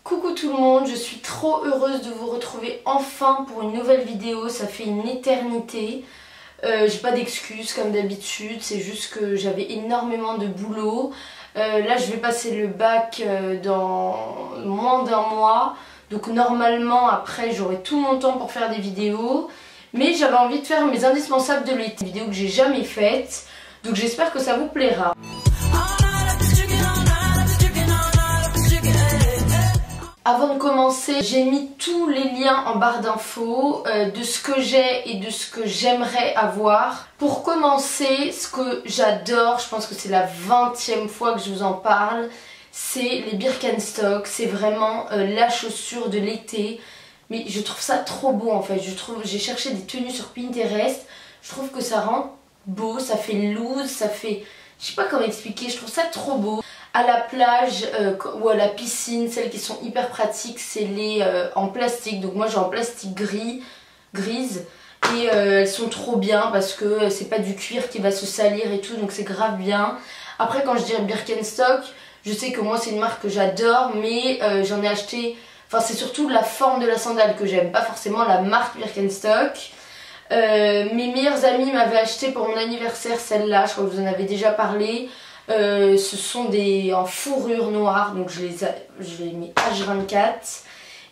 Coucou tout le monde, je suis trop heureuse de vous retrouver enfin pour une nouvelle vidéo, ça fait une éternité. J'ai pas d'excuses comme d'habitude, c'est juste que j'avais énormément de boulot. Là je vais passer le bac dans moins d'un mois, donc normalement après j'aurai tout mon temps pour faire des vidéos. Mais j'avais envie de faire mes indispensables de l'été, vidéos que j'ai jamais faites, donc j'espère que ça vous plaira. Avant de commencer, j'ai mis tous les liens en barre d'infos de ce que j'ai et de ce que j'aimerais avoir. Pour commencer, ce que j'adore, je pense que c'est la 20e fois que je vous en parle, c'est les Birkenstock. C'est vraiment la chaussure de l'été. Mais je trouve ça trop beau en fait. J'ai cherché des tenues sur Pinterest. Je trouve que ça rend beau, ça fait loose, ça fait... Je sais pas comment expliquer, je trouve ça trop beau. À la plage ou à la piscine, celles qui sont hyper pratiques, c'est les en plastique. Donc moi j'ai en plastique grise et elles sont trop bien parce que c'est pas du cuir qui va se salir et tout, donc c'est grave bien. Après quand je dis Birkenstock, je sais que moi c'est une marque que j'adore, mais j'en ai acheté, enfin c'est surtout la forme de la sandale que j'aime, pas forcément la marque Birkenstock. Mes meilleurs amis m'avaient acheté pour mon anniversaire celle-là, je crois que je vous en avais déjà parlé. Ce sont des en fourrure noire, donc je les mets H24.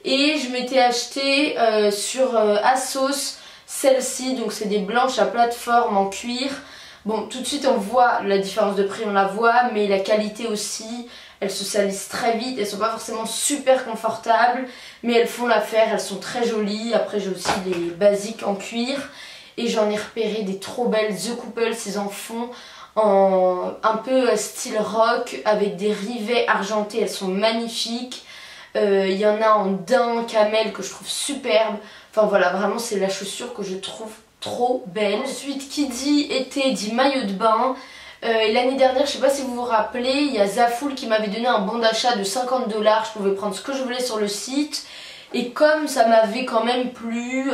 Et je m'étais acheté sur Asos celle-ci, donc c'est des blanches à plateforme en cuir. Bon, tout de suite on voit la différence de prix, on la voit, mais la qualité aussi. Elles se salissent très vite, elles sont pas forcément super confortables, mais elles font l'affaire, elles sont très jolies. Après j'ai aussi des basiques en cuir et j'en ai repéré des trop belles. The Couple, ils en font en un peu style rock avec des rivets argentés, elles sont magnifiques. Il y en a en daim, camel que je trouve superbe. Enfin voilà, vraiment c'est la chaussure que je trouve trop belle. Ensuite qui dit été dit maillot de bain. Et l'année dernière, je sais pas si vous vous rappelez, il y a Zaful qui m'avait donné un bon d'achat de 50 $, je pouvais prendre ce que je voulais sur le site. Et comme ça m'avait quand même plu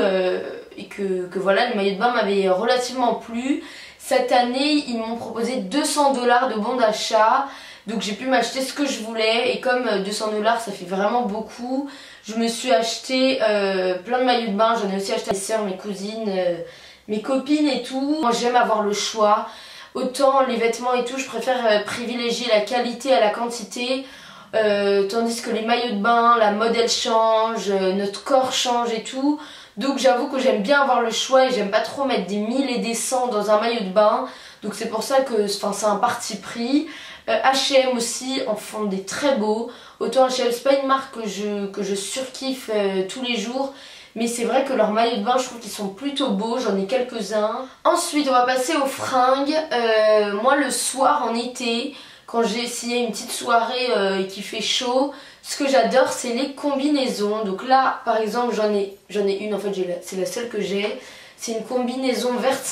et que voilà, le maillot de bain m'avait relativement plu, cette année ils m'ont proposé 200 $ de bon d'achat. Donc j'ai pu m'acheter ce que je voulais et comme 200 $ ça fait vraiment beaucoup, je me suis acheté plein de maillots de bain. J'en ai aussi acheté à mes soeurs, mes cousines, mes copines et tout. Moi j'aime avoir le choix. Autant les vêtements et tout, je préfère privilégier la qualité à la quantité. Tandis que les maillots de bain, la mode elle change, notre corps change et tout. Donc j'avoue que j'aime bien avoir le choix et j'aime pas trop mettre des 1000 et des 100 dans un maillot de bain. Donc c'est pour ça que c'est un parti pris. H&M aussi en font des très beaux. Autant H&M c'est pas une marque que je surkiffe tous les jours. Mais c'est vrai que leurs maillots de bain, je trouve qu'ils sont plutôt beaux, j'en ai quelques-uns. Ensuite, on va passer aux fringues. Moi, le soir, en été, quand j'ai essayé une petite soirée et qu'il fait chaud, ce que j'adore, c'est les combinaisons. Donc là, par exemple, j'en ai une, en fait, c'est la seule que j'ai. C'est une combinaison verte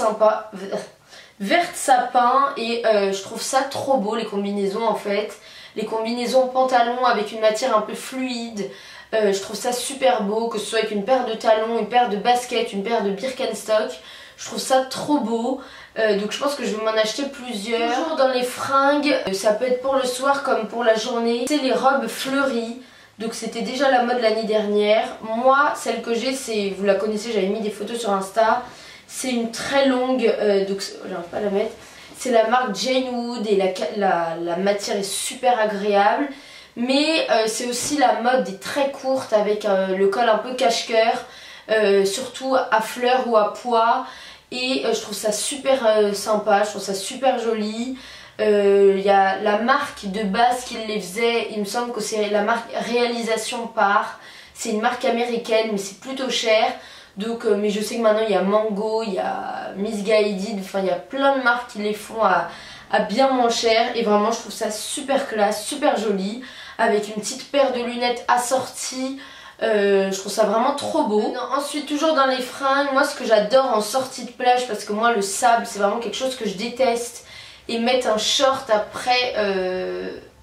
sapin et je trouve ça trop beau, les combinaisons, en fait. Les combinaisons pantalons avec une matière un peu fluide. Je trouve ça super beau, que ce soit avec une paire de talons, une paire de baskets, une paire de Birkenstock. Je trouve ça trop beau. Donc je pense que je vais m'en acheter plusieurs. Toujours dans les fringues, ça peut être pour le soir comme pour la journée. C'est les robes fleuries. Donc c'était déjà la mode l'année dernière. Moi, celle que j'ai, c'est, vous la connaissez, j'avais mis des photos sur Insta. C'est une très longue, donc j'arrive pas à la mettre. C'est la marque Jane Wood et la matière est super agréable. Mais c'est aussi la mode des très courtes avec le col un peu cache-cœur, surtout à fleurs ou à pois. Et je trouve ça super sympa, je trouve ça super joli. Il y a la marque de base qui les faisait, il me semble que c'est la marque Réalisation Par. C'est une marque américaine mais c'est plutôt cher. Donc, mais je sais que maintenant il y a Mango, il y a Missguided, enfin il y a plein de marques qui les font à bien moins cher. Et vraiment je trouve ça super classe, super joli. Avec une petite paire de lunettes assorties. Je trouve ça vraiment trop beau. Ensuite, toujours dans les fringues, moi ce que j'adore en sortie de plage, parce que moi le sable c'est vraiment quelque chose que je déteste. Et mettre un short après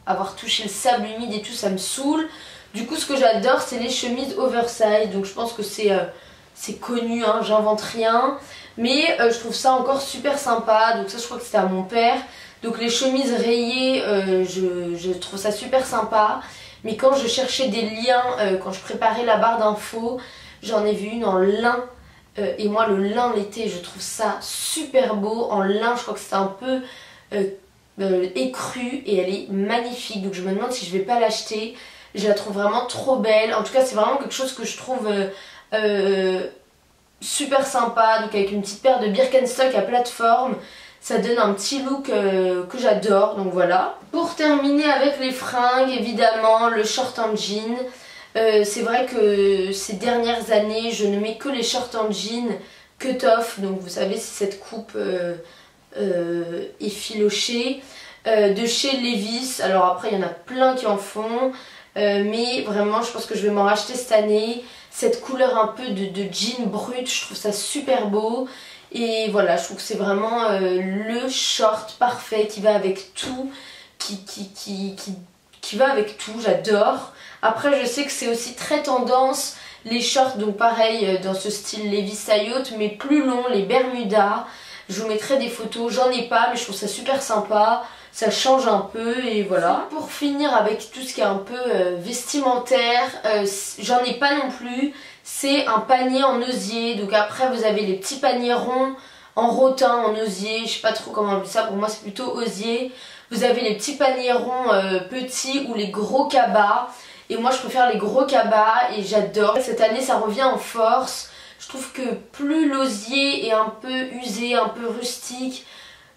avoir touché le sable humide et tout, ça me saoule. Du coup ce que j'adore c'est les chemises oversize. Donc je pense que c'est connu, hein, j'invente rien. Mais je trouve ça encore super sympa. Donc ça je crois que c'était à mon père. Donc les chemises rayées, je trouve ça super sympa. mais quand je cherchais des liens, quand je préparais la barre d'infos, j'en ai vu une en lin. Et moi le lin l'été je trouve ça super beau. En lin je crois que c'est un peu écru et elle est magnifique. Donc je me demande si je vais pas l'acheter. Je la trouve vraiment trop belle. En tout cas c'est vraiment quelque chose que je trouve super sympa. Donc avec une petite paire de Birkenstock à plateforme. Ça donne un petit look que j'adore. Donc voilà. Pour terminer avec les fringues, évidemment le short en jean. C'est vrai que ces dernières années je ne mets que les shorts en jean cut-off, donc vous savez c'est cette coupe effilochée de chez Levi's. Alors après il y en a plein qui en font, mais vraiment je pense que je vais m'en racheter cette année. Cette couleur un peu de jean brut, je trouve ça super beau. Et voilà, je trouve que c'est vraiment le short parfait qui va avec tout, qui va avec tout, j'adore. Après je sais que c'est aussi très tendance les shorts, donc pareil dans ce style Levi's taille haute, mais plus long, les Bermudas. Je vous mettrai des photos, j'en ai pas mais je trouve ça super sympa, ça change un peu et voilà. Pour finir avec tout ce qui est un peu vestimentaire, j'en ai pas non plus, c'est un panier en osier. Donc après vous avez les petits paniers ronds en rotin, en osier, je sais pas trop comment on dit ça, pour moi c'est plutôt osier. Vous avez les petits paniers ronds petits ou les gros cabas. Et moi je préfère les gros cabas et j'adore. Cette année ça revient en force. Je trouve que plus l'osier est un peu usé, un peu rustique,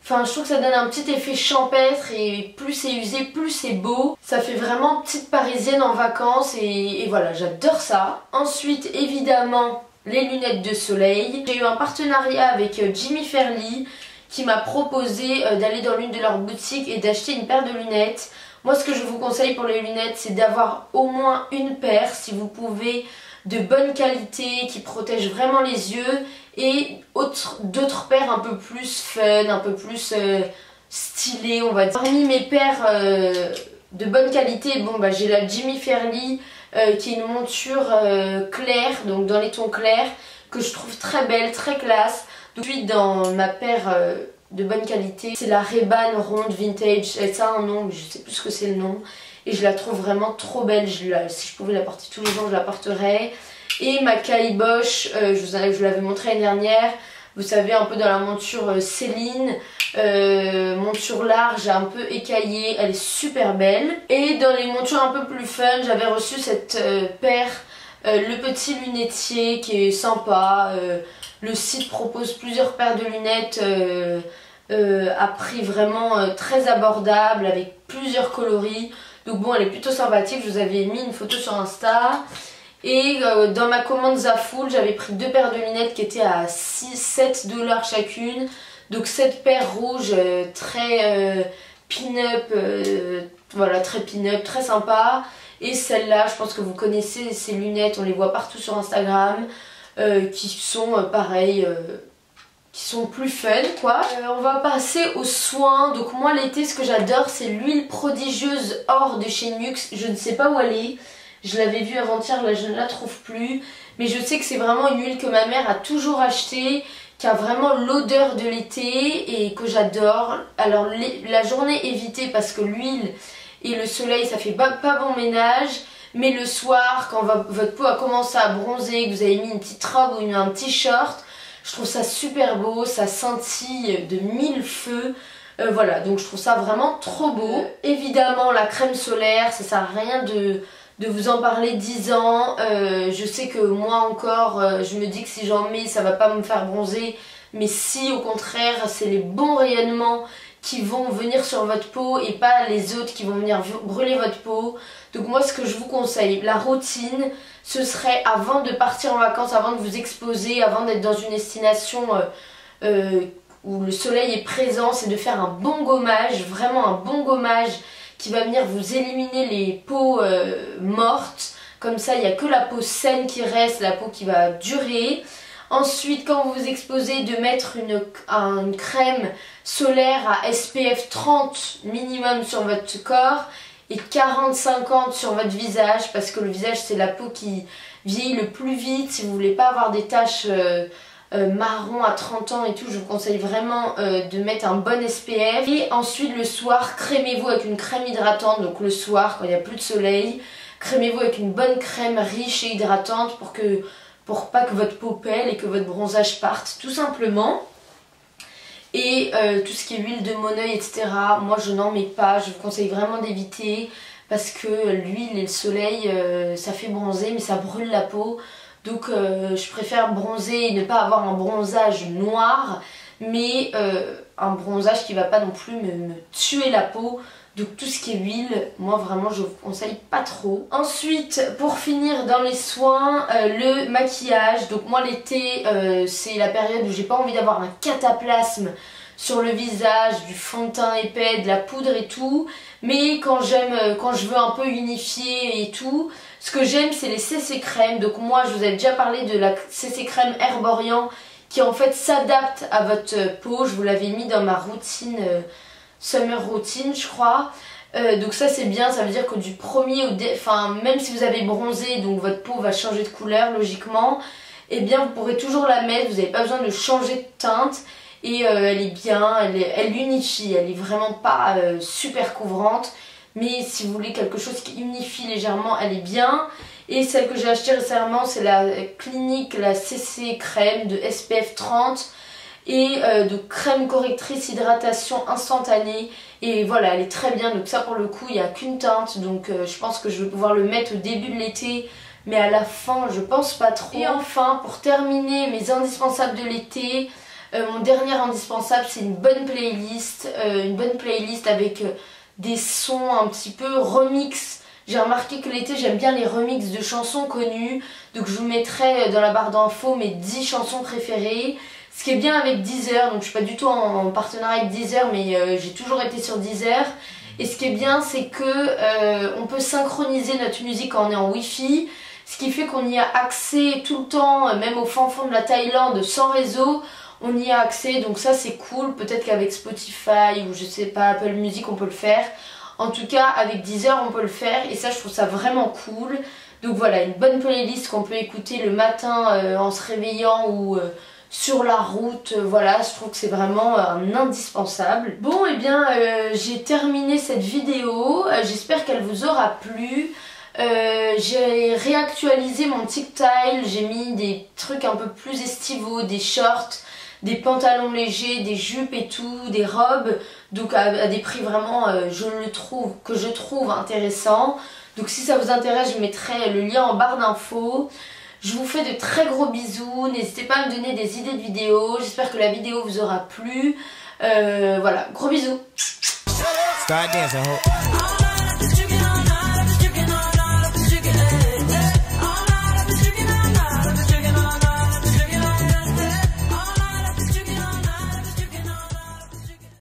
enfin je trouve que ça donne un petit effet champêtre et plus c'est usé, plus c'est beau. Ça fait vraiment petite parisienne en vacances et voilà, j'adore ça. Ensuite évidemment les lunettes de soleil. J'ai eu un partenariat avec Jimmy Fairly qui m'a proposé d'aller dans l'une de leurs boutiques et d'acheter une paire de lunettes. Moi ce que je vous conseille pour les lunettes c'est d'avoir au moins une paire si vous pouvez, de bonne qualité, qui protège vraiment les yeux, et d'autres paires un peu plus fun, un peu plus stylées on va dire. Parmi mes paires de bonne qualité, bon bah j'ai la Jimmy Fairly qui est une monture claire, donc dans les tons clairs, que je trouve très belle, très classe. Ensuite dans ma paire de bonne qualité, c'est la Ray-Ban ronde vintage, ça a un nom mais je sais plus ce que c'est le nom. Et je la trouve vraiment trop belle, si je pouvais la porter tous les jours je la porterais. Et ma Kay Bosch, je vous l'avais montré l'année dernière, vous savez un peu dans la monture Céline, monture large un peu écaillée, elle est super belle. Et dans les montures un peu plus fun, j'avais reçu cette paire, le petit lunetier qui est sympa. Le site propose plusieurs paires de lunettes à prix vraiment très abordable avec plusieurs coloris. Donc bon elle est plutôt sympathique, je vous avais mis une photo sur Insta. Et dans ma commande Zaful j'avais pris deux paires de lunettes qui étaient à 7 $ chacune. Donc cette paire rouge très pin-up, voilà très pin-up, très sympa. Et celle-là je pense que vous connaissez ces lunettes, on les voit partout sur Instagram, qui sont pareil, qui sont plus fun quoi. On va passer aux soins. Donc moi l'été ce que j'adore c'est l'huile prodigieuse or de chez Nux. Je ne sais pas où elle est, je l'avais vue avant-hier, là je ne la trouve plus. Mais je sais que c'est vraiment une huile que ma mère a toujours achetée, qui a vraiment l'odeur de l'été et que j'adore. Alors la journée évitée parce que l'huile et le soleil ça fait pas bon ménage. Mais le soir quand votre peau a commencé à bronzer, que vous avez mis une petite robe ou un petit short, je trouve ça super beau, ça scintille de mille feux. Voilà, donc je trouve ça vraiment trop beau. Évidemment la crème solaire, ça sert à rien de vous en parler 10 ans. Je sais que moi encore, je me dis que si j'en mets ça va pas me faire bronzer. Mais si au contraire c'est les bons rayonnements qui vont venir sur votre peau et pas les autres qui vont venir brûler votre peau. Donc moi ce que je vous conseille, la routine, ce serait avant de partir en vacances, avant de vous exposer, avant d'être dans une destination où le soleil est présent, c'est de faire un bon gommage, vraiment un bon gommage qui va venir vous éliminer les peaux mortes. Comme ça il n'y a que la peau saine qui reste, la peau qui va durer. Ensuite, quand vous vous exposez, de mettre une crème solaire à SPF 30 minimum sur votre corps et 40-50 sur votre visage, parce que le visage c'est la peau qui vieillit le plus vite. Si vous voulez pas avoir des taches marron à 30 ans et tout, je vous conseille vraiment de mettre un bon SPF. Et ensuite le soir, crémez-vous avec une crème hydratante, donc le soir quand il n'y a plus de soleil, crémez-vous avec une bonne crème riche et hydratante pour pas que votre peau pèle et que votre bronzage parte, tout simplement. Et tout ce qui est huile de Moneuil, etc., moi je n'en mets pas, je vous conseille vraiment d'éviter parce que l'huile et le soleil, ça fait bronzer mais ça brûle la peau. Donc je préfère bronzer et ne pas avoir un bronzage noir, mais un bronzage qui va pas non plus me tuer la peau. Donc tout ce qui est huile, moi vraiment je vous conseille pas trop. Ensuite, pour finir dans les soins, le maquillage. Donc moi l'été, c'est la période où j'ai pas envie d'avoir un cataplasme sur le visage, du fond de teint épais, de la poudre et tout. Mais quand je veux un peu unifier et tout, ce que j'aime c'est les CC crème. Donc moi je vous ai déjà parlé de la CC crème Herborian qui en fait s'adapte à votre peau. Je vous l'avais mis dans ma routine Summer Routine je crois. Donc ça c'est bien, ça veut dire que du premier au même si vous avez bronzé, donc votre peau va changer de couleur logiquement, et eh bien vous pourrez toujours la mettre, vous n'avez pas besoin de changer de teinte. Et elle est bien, elle unifie, elle est vraiment pas super couvrante, mais si vous voulez quelque chose qui unifie légèrement, elle est bien. Et celle que j'ai achetée récemment, c'est la Clinique, la CC crème de SPF 30 et de crème correctrice hydratation instantanée. Et voilà, elle est très bien, donc ça pour le coup il n'y a qu'une teinte, donc je pense que je vais pouvoir le mettre au début de l'été, mais à la fin je pense pas trop. Et enfin, pour terminer mes indispensables de l'été, mon dernier indispensable c'est une bonne playlist avec des sons un petit peu remix. J'ai remarqué que l'été j'aime bien les remixes de chansons connues, donc je vous mettrai dans la barre d'infos mes 10 chansons préférées. Ce qui est bien avec Deezer, donc je suis pas du tout en partenariat avec Deezer, mais j'ai toujours été sur Deezer. Et ce qui est bien c'est que on peut synchroniser notre musique quand on est en Wi-Fi, ce qui fait qu'on y a accès tout le temps, même au fin fond de la Thaïlande, sans réseau. On y a accès, donc ça c'est cool. Peut-être qu'avec Spotify ou je sais pas, Apple Music on peut le faire. En tout cas avec Deezer on peut le faire et ça je trouve ça vraiment cool. Donc voilà, une bonne playlist qu'on peut écouter le matin en se réveillant ou sur la route. Voilà, je trouve que c'est vraiment un indispensable. Bon et bien j'ai terminé cette vidéo, j'espère qu'elle vous aura plu. J'ai réactualisé mon TikTok, j'ai mis des trucs un peu plus estivaux, des shorts, des pantalons légers, des jupes et tout, des robes, donc à des prix vraiment que je trouve intéressants. Donc si ça vous intéresse, je mettrai le lien en barre d'infos. Je vous fais de très gros bisous, n'hésitez pas à me donner des idées de vidéos, j'espère que la vidéo vous aura plu. Voilà, gros bisous.